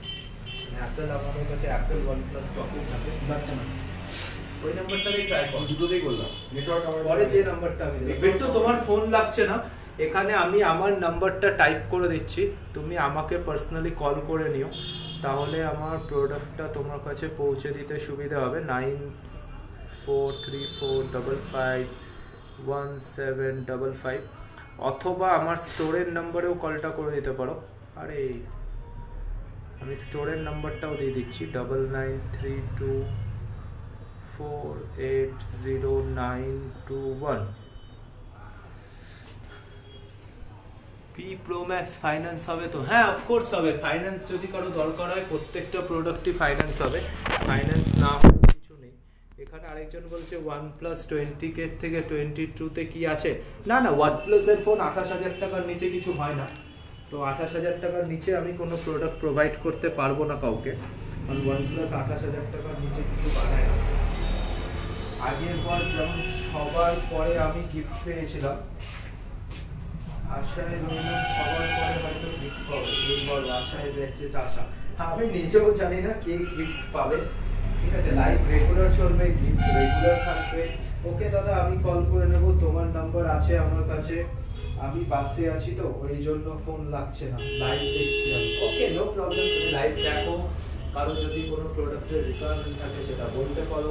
অ্যাপেল আমাদের কাছে অ্যাপেল OnePlus স্টকেই থাকে। যাচ্ছে না। ওই নাম্বারটাকে ট্রাই করো, দুটোতেই করলাম। নেটওয়ার্ক কভারেজ পরে যে নাম্বারটা আমি দেব। বিট্টু তোমার ফোন লাগছে না, এখানে আমি আমার নাম্বারটা টাইপ করে দিচ্ছি, তুমি আমাকে পার্সোনালি কল করে নিও, তাহলে আমার প্রোডাক্টটা তোমার কাছে পৌঁছে দিতে সুবিধা হবে। 943455 1755, অথবা আমার স্টোরের নাম্বারেও কলটা করে দিতে পারো। আরে আমি স্টোরের নাম্বারটাও দিয়ে দিচ্ছি, 9932480921। পি প্রো ম্যাক্স ফাইন্যান্স হবে তো? হ্যাঁ, অফকোর্স হবে। ফাইন্যান্স যদি কারো দরকার হয়, প্রত্যেকটা প্রোডাক্টই ফাইন্যান্স হবে, ফাইন্যান্স না হলে কিছু নেই। এখানে আরেকজন বলছে OnePlus 20K থেকে 22তে কি আছে? না না, OnePlus এর ফোন 28,000 টাকার নিচে কিছু হয় না। তো 28,000 টাকার নিচে আমি কোনো প্রোডাক্ট প্রোভাইড করতে পারবো না কাউকে, কারণ OnePlus 28,000 টাকার নিচে কিছু বানায় না। আগের বার যেমন সবার পরে আমি গিফট পেয়েছিলাম, আশায় রইলাম সবার পরে হয়তো গিফট পাবো। এইবার আশায় দেখছে চাষা। আমি নিজেও জানি না কে গিফট পাবে। ঠিক আছে, লাইভ রেগুলার চলবে, গিফট রেগুলার থাকবে। ওকে দাদা, আমি কল করে নেব, তোমার নাম্বার আছে আমার কাছে, আমি বাসে আছি তো ওই জন্য ফোন লাগছে না, লাইভ দেখছি আমি। ওকে, নো প্রবলেম, তুমি লাইভ দেখো। কারো যদি কোনো প্রোডাক্টের রিকোয়ারমেন্ট থাকে সেটা বলতে পারো,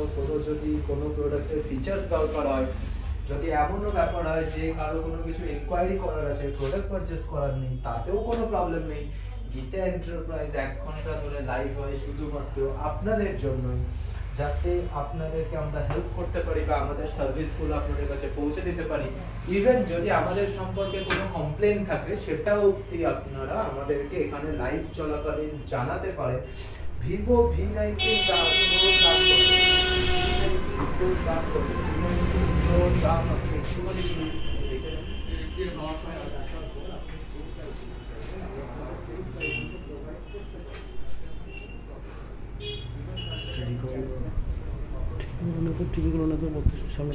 যদি কোনো প্রোডাক্টের ফিচার্স দরকার হয়, যদি এমনও ব্যাপার হয় যে কারো কোনো কিছু ইনকোয়ারি করার আছে, প্রোডাক্ট পারচেস করার নেই, তাতেও কোনো প্রবলেম নেই। গীতা এন্টারপ্রাইজ 1 ঘন্টা ধরে লাইভ হয় শুধুমাত্র আপনাদের জন্যই, যাতে আপনাদেরকে আমরা হেল্প করতে পারি বা আমাদের সার্ভিসগুলো আপনাদের কাছে পৌঁছে দিতে পারি। ইভেন যদি আমাদের সম্পর্কে কোনো কমপ্লেন থাকে, সেটাও অবধি আপনারা আমাদেরকে এখানে লাইভ চলাকালীন জানাতে পারেন। ভিভো V90 দাম আপনি একটুখানি দেখে নেন। টিভিগুলো না তো সামনে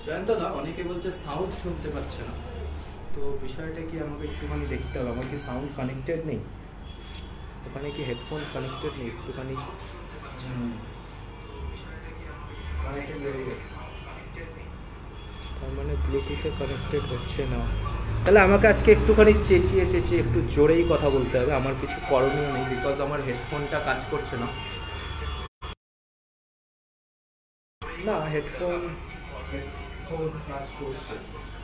জয়ন্ত দা, অনেকে বলছে সাউন্ড শুনতে পাচ্ছে না, তো বিষয়টা কি আমাকে একটুখানি দেখতে হবে। আমার কি সাউন্ড কানেক্টেড নেই ওখানে? কি হেডফোন কানেক্টেড নেই? একটুখানি তার মানে ব্লুটুথে কানেক্টেড হচ্ছে না। তাহলে আমাকে আজকে একটুখানি চেঁচিয়ে একটু জোরেই কথা বলতে হবে। আমার কিছু করণীয় নেই, বিকজ আমার হেডফোনটা কাজ করছে না। না, হেডফোন কাজ করছে।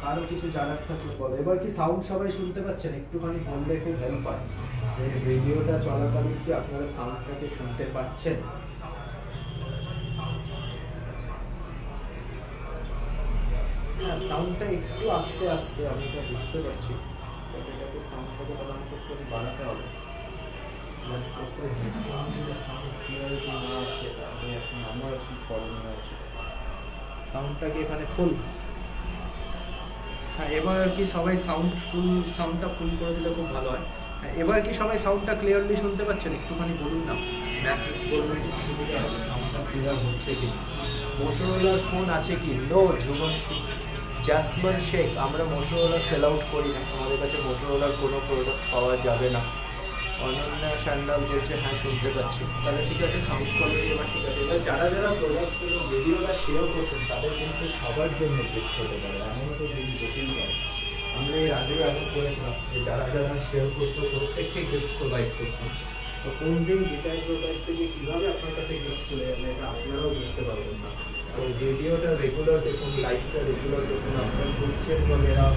কারো কিছু জানার থাকলে বলো। এবার কি সাউন্ড সবাই শুনতে পাচ্ছেন? একটুখানি বললে খুব হেল্প হয়, যে ভিডিওটা চলাকালীন কি আপনারা সাউন্ডটাকে শুনতে পাচ্ছেন? হ্যাঁ সাউন্ডটা একটু আস্তে আসছে, আমি এটা বুঝতে পারছি, বাট এটাকে সাউন্ডটাকে প্রদান করতে একটু বাড়াতে হবে। সাউন্ড ক্লিয়ারিটি না আসছে, তাহলে এখন আমার কি করণীয় আছে। সাউন্ডটাকে এখানে ফুল, হ্যাঁ এবার আর কি সবাই সাউন্ডটা ফুল করে দিলে খুব ভালো হয়। হ্যাঁ এবার কি সবাই সাউন্ডটা ক্লিয়ারলি শুনতে পাচ্ছেন? একটুখানি বলুন না, মেসেজ করলে একটু সুবিধা হবে, সাউন্ডটা ক্লিয়ার হচ্ছে কি। মোটরোলার ফোন আছে কি? নো যুবন জাসমান শেখ, আমরা মোটরোলা সেল আউট করি না, আমাদের কাছে মোটরোলার কোনো প্রোডাক্ট পাওয়া যাবে না। অনন্যা স্যান্ডাল বলছে হ্যাঁ শুনতে পাচ্ছি, তাহলে ঠিক আছে, সাউন্ড কোয়ালিটি এবার ঠিক আছে। এবার যারা যারা প্রোডাক্টগুলো ভিডিওটা শেয়ার করছেন তাদের কিন্তু সবার জন্য গিফট হতে পারে, এমনও তো যদি হতেই পারে। আমরা এর আগেও এমন করেছিলাম যে যারা যারা শেয়ার করতো প্রত্যেককে গিফট প্রোভাইড করতাম। তো কোন দিন গীতায় প্রোভাইড থেকে কীভাবে আপনার কাছে গিফট চলে যাবে এটা আপনারাও বুঝতে পারবেন না। তো ভিডিওটা রেগুলার দেখুন, লাইভটা রেগুলার দেখুন, আপনার বুঝছেন বলেরা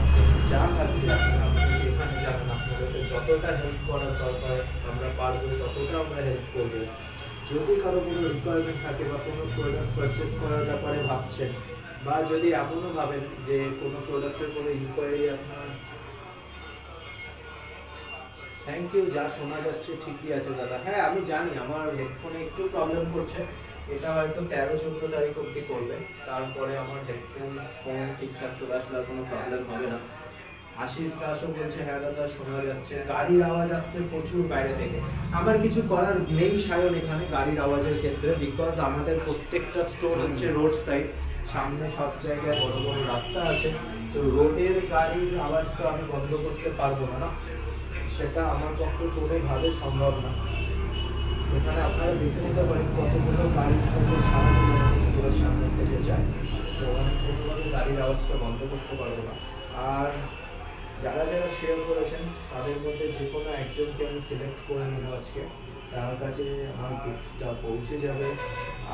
যা থাকবে আপনাদের এখানে যাবেন, আপনাদেরকে যতটা হেল্প করার দরকার আমরা পারবো ততটা আমরা হেল্প করবো। যদি কারো কোনো রিকোয়ারমেন্ট থাকে বা কোনো প্রোডাক্ট পারচেস করার ব্যাপারে ভাবছেন, বা যদি এমনও ভাবেন যে কোনো প্রোডাক্টের কোনো ইনকোয়ারি আপনার, থ্যাংক ইউ, যা শোনা যাচ্ছে ঠিকই আছে দাদা। হ্যাঁ আমি জানি আমার হেডফোনে একটু প্রবলেম করছে, এটা হয়তো 13-14 তারিখ অবধি করবে, তারপরে আমার হেডফোন ফোন ঠিকঠাক চলে আসলে আর কোনো প্রবলেম হবে না। আশিস দাসও বলছে হ্যাঁ দাদা শোনা যাচ্ছে, গাড়ির আওয়াজ আসছে প্রচুর বাইরে থেকে। আমার কিছু করার নেই সায়ন এখানে গাড়ির আওয়াজের ক্ষেত্রে, বিকজ আমাদের প্রত্যেকটা স্টোর হচ্ছে রোড সাইড, সামনে সব জায়গায় বড় বড় রাস্তা আছে, তো রোডের গাড়ির আওয়াজ তো আমি বন্ধ করতে পারবো না, সেটা আমার পক্ষে কোনোভাবে সম্ভব না। এখানে আপনারা দেখে নিতে পারেন কতগুলো গাড়ির জন্য সারাদিন স্টোরের সামনে থেকে যায়, তো আমি কোনোভাবে গাড়ির আওয়াজটা বন্ধ করতে পারবো না। আর যারা যারা শেয়ার করেছেন তাদের মধ্যে যে কোনো একজনকে আমি সিলেক্ট করে নেবো আজকে, তার কাছে আমার গিফটটা পৌঁছে যাবে।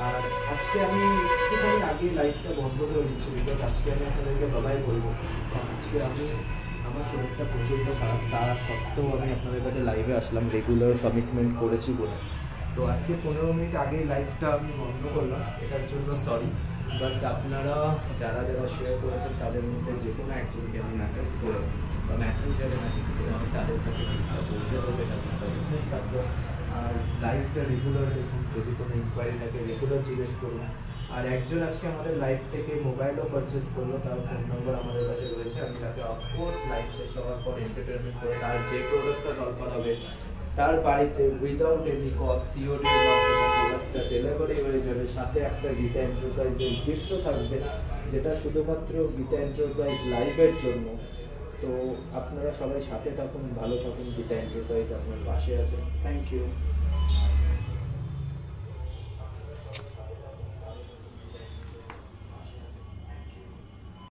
আর আজকে আমি একটুখানি আগে লাইফটা বন্ধ করে দিচ্ছি, বিকজ আজকে আমি আপনাদেরকে বাবাই বলবো, আজকে আমি আমার শরীরটা প্রচণ্ড খারাপ, তার সত্ত্বেও আমি আপনাদের কাছে লাইভে আসলাম, রেগুলার কমিটমেন্ট করেছি বলে। তো আজকে 15 মিনিট আগেই লাইভটা আমি বন্ধ করলাম, এটার জন্য সরি। বাট আপনারা যারা যারা শেয়ার করেছেন তাদের মধ্যে যে কোনো একজনকে আমি মেসেজ করে বা মেসেঞ্জারে মেসেজ করে আমি তাদের কাছে জিনিসটা পৌঁছে দেবো, এটা আপনারা দেখুন থাকবো। আর লাইভটা রেগুলার দেখুন, যদি কোনো ইনকোয়ারি থাকে রেগুলার জিজ্ঞেস করুন। আর একজন আজকে আমাদের লাইভ থেকে মোবাইলও পারচেস করলো, তার ফোন নম্বর আমাদের কাছে রয়েছে, আমি তাকে অফকোর্স লাইভ শেষ হওয়ার পর এন্টারটেনমেন্ট করে তার যে প্রোডাক্টটা দরকার হবে তার বাড়িতে উইদাউট এনি কস্ট সিওডি প্রোডাক্টটা ডেলিভারি হয়ে যাবে, সাথে একটা গীতা এন্টারপ্রাইজের গিফটও থাকবে, যেটা শুধুমাত্র গীতা এন্টারপ্রাইজ লাইভের জন্য। তো আপনারা সবাই সাথে থাকুন, ভালো থাকুন, গীতা এন্টারপ্রাইজ আপনার পাশে আছে। Thank you.